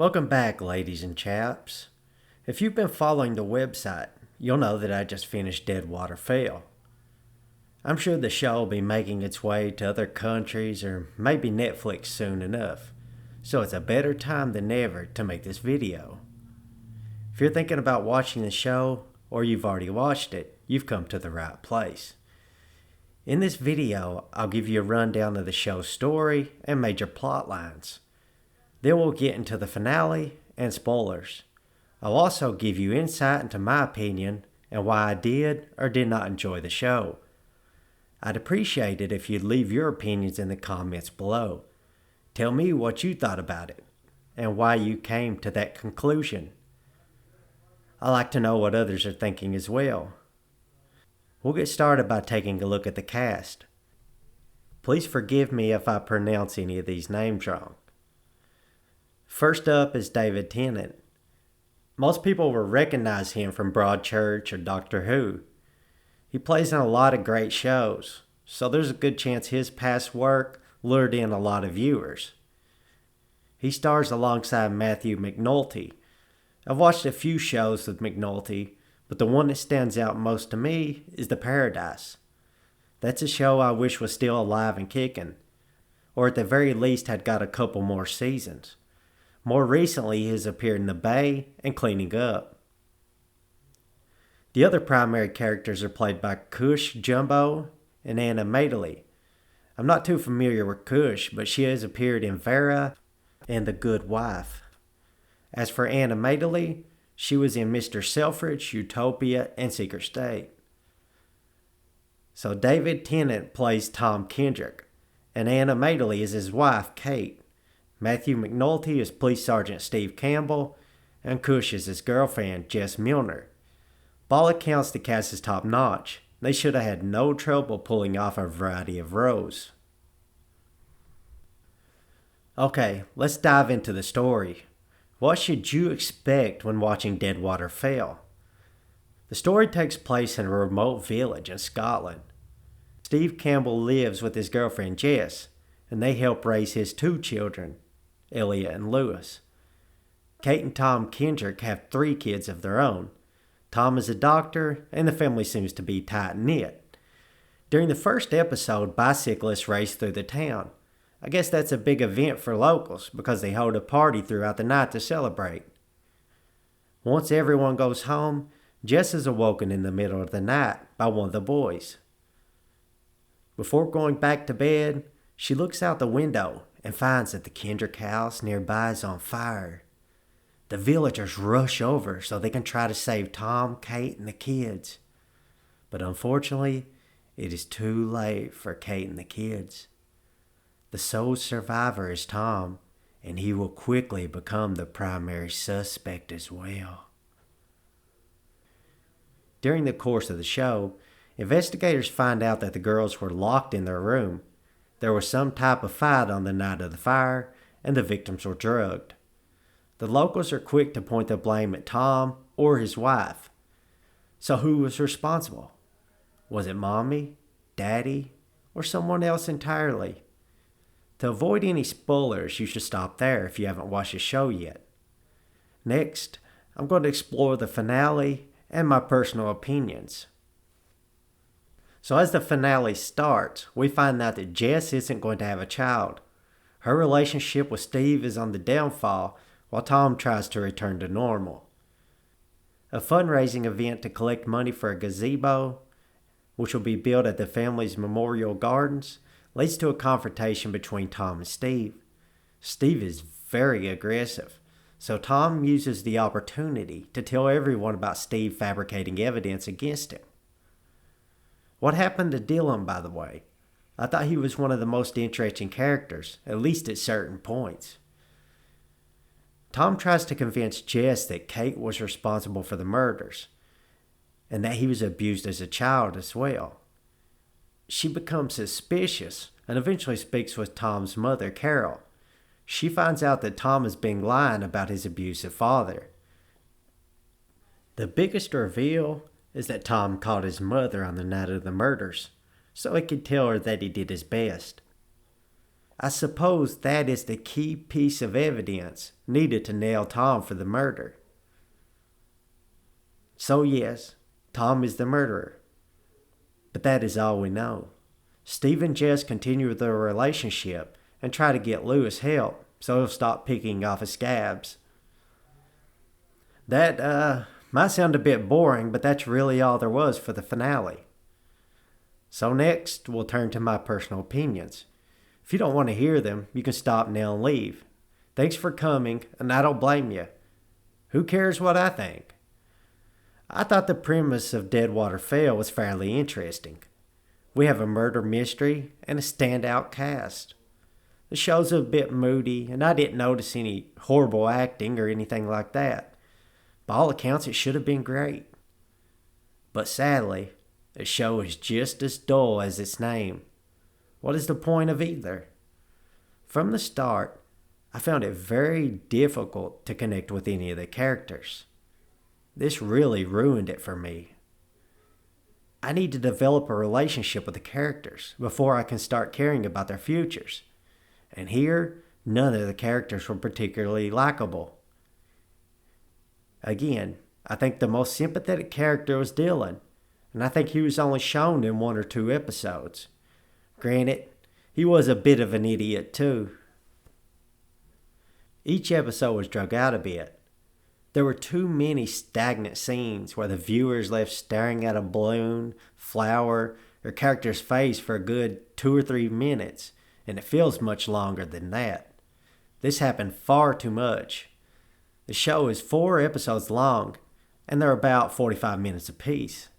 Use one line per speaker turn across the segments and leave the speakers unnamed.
Welcome back, ladies and chaps. If you've been following the website, you'll know that I just finished Deadwater Fell. I'm sure the show will be making its way to other countries or maybe Netflix soon enough, so it's a better time than ever to make this video. If you're thinking about watching the show, or you've already watched it, you've come to the right place. In this video, I'll give you a rundown of the show's story and major plot lines. Then we'll get into the finale and spoilers. I'll also give you insight into my opinion and why I did or did not enjoy the show. I'd appreciate it if you'd leave your opinions in the comments below. Tell me what you thought about it and why you came to that conclusion. I like to know what others are thinking as well. We'll get started by taking a look at the cast. Please forgive me if I pronounce any of these names wrong. First up is David Tennant. Most people will recognize him from Broadchurch or Doctor Who. He plays in a lot of great shows, so there's a good chance his past work lured in a lot of viewers. He stars alongside Matthew McNulty. I've watched a few shows with McNulty, but the one that stands out most to me is The Paradise. That's a show I wish was still alive and kicking, or at the very least had got a couple more seasons. More recently, he has appeared in The Bay and Cleaning Up. The other primary characters are played by Cush Jumbo and Anna Madeley. I'm not too familiar with Cush, but she has appeared in Vera and The Good Wife. As for Anna Madeley, she was in Mr. Selfridge, Utopia, and Secret State. So David Tennant plays Tom Kendrick, and Anna Madeley is his wife, Kate. Matthew McNulty is Police Sergeant Steve Campbell, and Cush is his girlfriend, Jess Milner. By all accounts, the cast is top-notch. They should have had no trouble pulling off a variety of roles. Okay, let's dive into the story. What should you expect when watching Deadwater Fell? The story takes place in a remote village in Scotland. Steve Campbell lives with his girlfriend Jess, and they help raise his two children, Elliot and Lewis. Kate and Tom Kendrick have 3 kids of their own. Tom is a doctor, and the family seems to be tight-knit. During the first episode, bicyclists race through the town. I guess that's a big event for locals because they hold a party throughout the night to celebrate. Once everyone goes home, Jess is awoken in the middle of the night by one of the boys. Before going back to bed, she looks out the window and finds that the Kendrick house nearby is on fire. The villagers rush over so they can try to save Tom, Kate, and the kids. But unfortunately, it is too late for Kate and the kids. The sole survivor is Tom, and he will quickly become the primary suspect as well. During the course of the show, investigators find out that the girls were locked in their room. There was some type of fight on the night of the fire, and the victims were drugged. The locals are quick to point the blame at Tom or his wife. So who was responsible? Was it Mommy, Daddy, or someone else entirely? To avoid any spoilers, you should stop there if you haven't watched the show yet. Next, I'm going to explore the finale and my personal opinions. So as the finale starts, we find out that Jess isn't going to have a child. Her relationship with Steve is on the downfall while Tom tries to return to normal. A fundraising event to collect money for a gazebo, which will be built at the family's memorial gardens, leads to a confrontation between Tom and Steve. Steve is very aggressive, so Tom uses the opportunity to tell everyone about Steve fabricating evidence against him. What happened to Dylan, by the way? I thought he was one of the most interesting characters, at least at certain points. Tom tries to convince Jess that Kate was responsible for the murders, and that he was abused as a child as well. She becomes suspicious and eventually speaks with Tom's mother, Carol. She finds out that Tom has been lying about his abusive father. The biggest reveal is that Tom caught his mother on the night of the murders, so he could tell her that he did his best. I suppose that is the key piece of evidence needed to nail Tom for the murder. So yes, Tom is the murderer. But that is all we know. Steve and Jess continue their relationship and try to get Lewis help so he'll stop picking off his scabs. That might sound a bit boring, but that's really all there was for the finale. So next, we'll turn to my personal opinions. If you don't want to hear them, you can stop now and leave. Thanks for coming, and I don't blame you. Who cares what I think? I thought the premise of Deadwater Fell was fairly interesting. We have a murder mystery and a standout cast. The show's a bit moody, and I didn't notice any horrible acting or anything like that. By all accounts, it should have been great. But sadly, the show is just as dull as its name. What is the point of either? From the start, I found it very difficult to connect with any of the characters. This really ruined it for me. I need to develop a relationship with the characters before I can start caring about their futures. And here, none of the characters were particularly likable. Again, I think the most sympathetic character was Dylan, and I think he was only shown in 1 or 2 episodes. Granted, he was a bit of an idiot too. Each episode was drug out a bit. There were too many stagnant scenes where the viewer is left staring at a balloon, flower, or character's face for a good 2 or 3 minutes, and it feels much longer than that. This happened far too much. The show is 4 episodes long, and they're about 45 minutes apiece.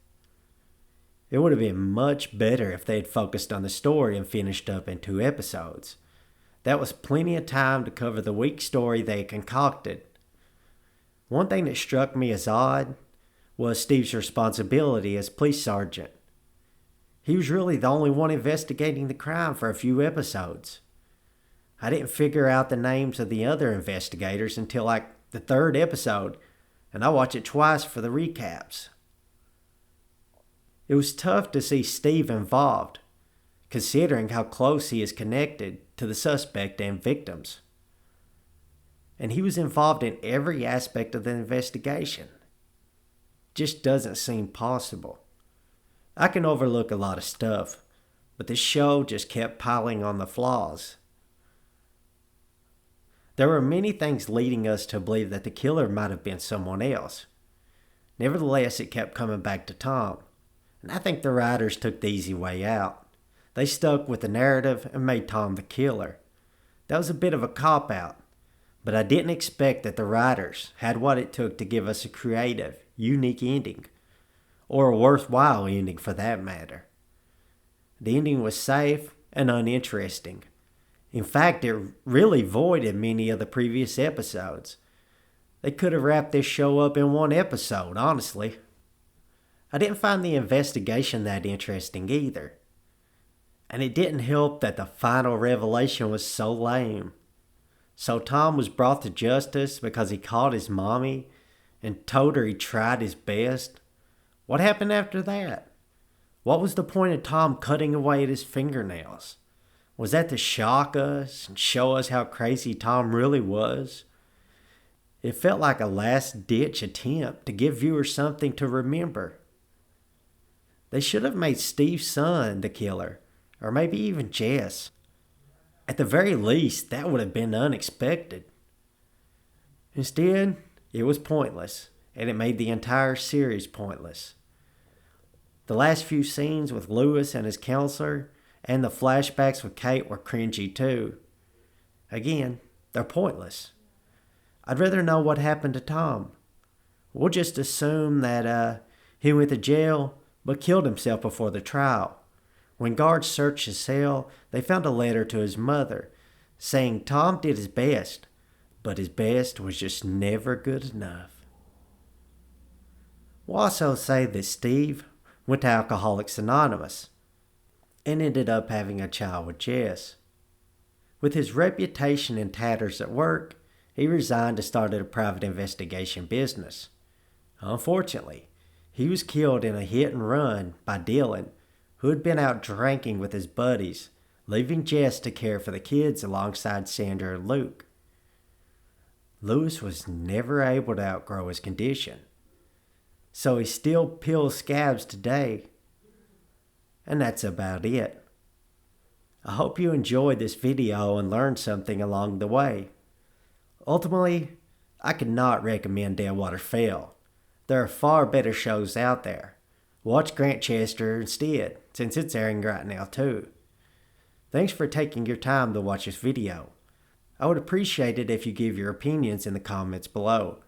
It would have been much better if they had focused on the story and finished up in 2 episodes. That was plenty of time to cover the weak story they had concocted. One thing that struck me as odd was Steve's responsibility as police sergeant. He was really the only one investigating the crime for a few episodes. I didn't figure out the names of the other investigators until like the 3rd episode, and I watched it twice for the recaps. It was tough to see Steve involved, considering how close he is connected to the suspect and victims. And he was involved in every aspect of the investigation. Just doesn't seem possible. I can overlook a lot of stuff, but this show just kept piling on the flaws. There were many things leading us to believe that the killer might have been someone else. Nevertheless, it kept coming back to Tom, and I think the writers took the easy way out. They stuck with the narrative and made Tom the killer. That was a bit of a cop-out, but I didn't expect that the writers had what it took to give us a creative, unique ending, or a worthwhile ending for that matter. The ending was safe and uninteresting. In fact, it really voided many of the previous episodes. They could have wrapped this show up in 1 episode, honestly. I didn't find the investigation that interesting either. And it didn't help that the final revelation was so lame. So Tom was brought to justice because he caught his mommy and told her he tried his best. What happened after that? What was the point of Tom cutting away at his fingernails? Was that to shock us and show us how crazy Tom really was? It felt like a last-ditch attempt to give viewers something to remember. They should have made Steve's son the killer, or maybe even Jess. At the very least, that would have been unexpected. Instead, it was pointless, and it made the entire series pointless. The last few scenes with Lewis and his counselor, and the flashbacks with Kate were cringy too. Again, they're pointless. I'd rather know what happened to Tom. We'll just assume that he went to jail but killed himself before the trial. When guards searched his cell, they found a letter to his mother saying Tom did his best, but his best was just never good enough. We'll also say that Steve went to Alcoholics Anonymous and ended up having a child with Jess. With his reputation in tatters at work, he resigned to start a private investigation business. Unfortunately, he was killed in a hit and run by Dylan, who had been out drinking with his buddies leaving Jess to care for the kids alongside Sandra and Luke. Lewis was never able to outgrow his condition, so he still peels scabs today, and that's about it. I hope you enjoyed this video and learned something along the way. Ultimately, I cannot recommend Deadwater Fell. There are far better shows out there. Watch Grantchester instead, since it's airing right now too. Thanks for taking your time to watch this video. I would appreciate it if you give your opinions in the comments below.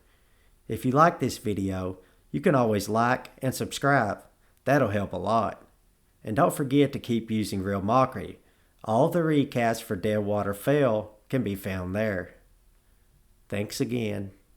If you like this video, you can always like and subscribe. That'll help a lot. And don't forget to keep using Real Mockery. All the recasts for Deadwater Fell can be found there. Thanks again.